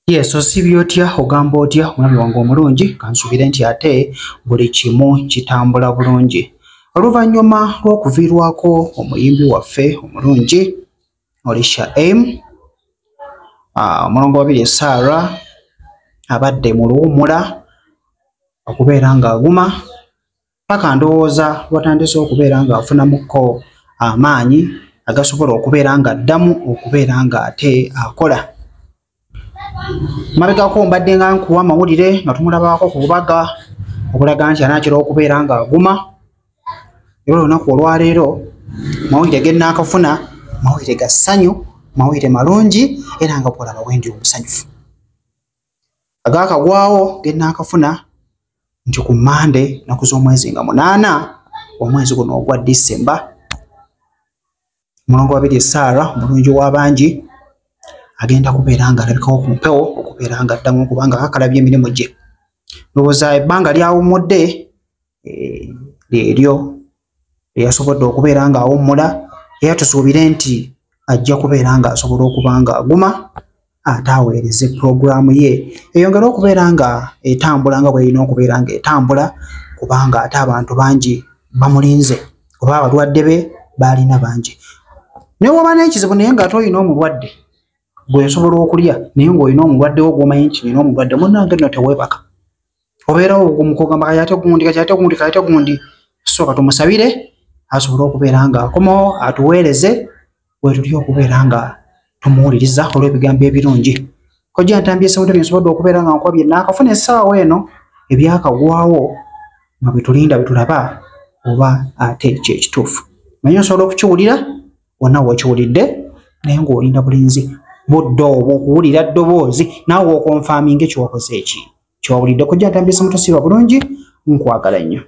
Yes, osibye otya ogamba otya omulabi wange omulungi kansubire nti ate buli kimu kitambula bulungi. Oluvannyuma lw'okuviirwako omuyimbi waffe omulungi Olisha M omulongo wabiri Sarah abadde mu luwummula okubeera ng'aguma paka ndowooza lwatandise okubeera ng'afunamuko amaanyi agasobola okubeera ng'addamu okubeera ng'ate akola. Mabegako mbadde nga nkuwa amawulire nga tumulabaako ku bubaga obulaga nti anaakira okubeera ng'aguma. Era olunaku olwaleero mawulire ge nnaakafuna mawulire ga ssanyu, mawulire malungi era nga bw'olaba bwe ndi omusanyufu. Agaakagwawo ge nnaakafuna nti ku Mmande nnaku z'omwezi nga 8 omwezi guno ogwa December, omulongo wabiri Sarah omulungi w'abangi agenda kubeera ng'alabikawo ku mpewo okubeera ng'addamu okubanga kakalabya emirimu gye. Ndowooza ebbanga lyawummudde lyeryo lyeyasobodde okubeera ng'awummula era tusuubire nti ajja kubeera ng'asobola okuba ng'aguma ate aweereze pulogulaamu ye eyongere okubeera nga etambula nga bw'erina okubeera ng'etambula kubanga ate abantu bangi bamulinze oba abalwadde be baalina bangi. Naye waba n'ekizibu naye ng'ate olina omulwadde gwesobola okulya naye ng'olina omulwadde wo gw'omanyi nti nina omulwadde munnange nno teweebaka. Obeerawo ogumukogamba kayate gundi sooka tumusabire asobole okubeera ng'akomawo atuweereze bwetulya okubeera nga tumuwuliriza olw'ebigambo ebirungi. Kojja ntambye ssawudde byensobodde okubeera nga nkuba bye nnaakafuna essaawa eno ebyakagwawo nga bitulinda bitulaba oba ate kyekituufu. Naye osobola okukiwulira wonna w'okiwulidde naye ng'olinda bulinzi budde obwo okuwulira ddoboozi naawe okonfaaminga ekiwakoze eki kyowulidde. Kojja ntambye ssawudde bulungi nkwagala nnyo.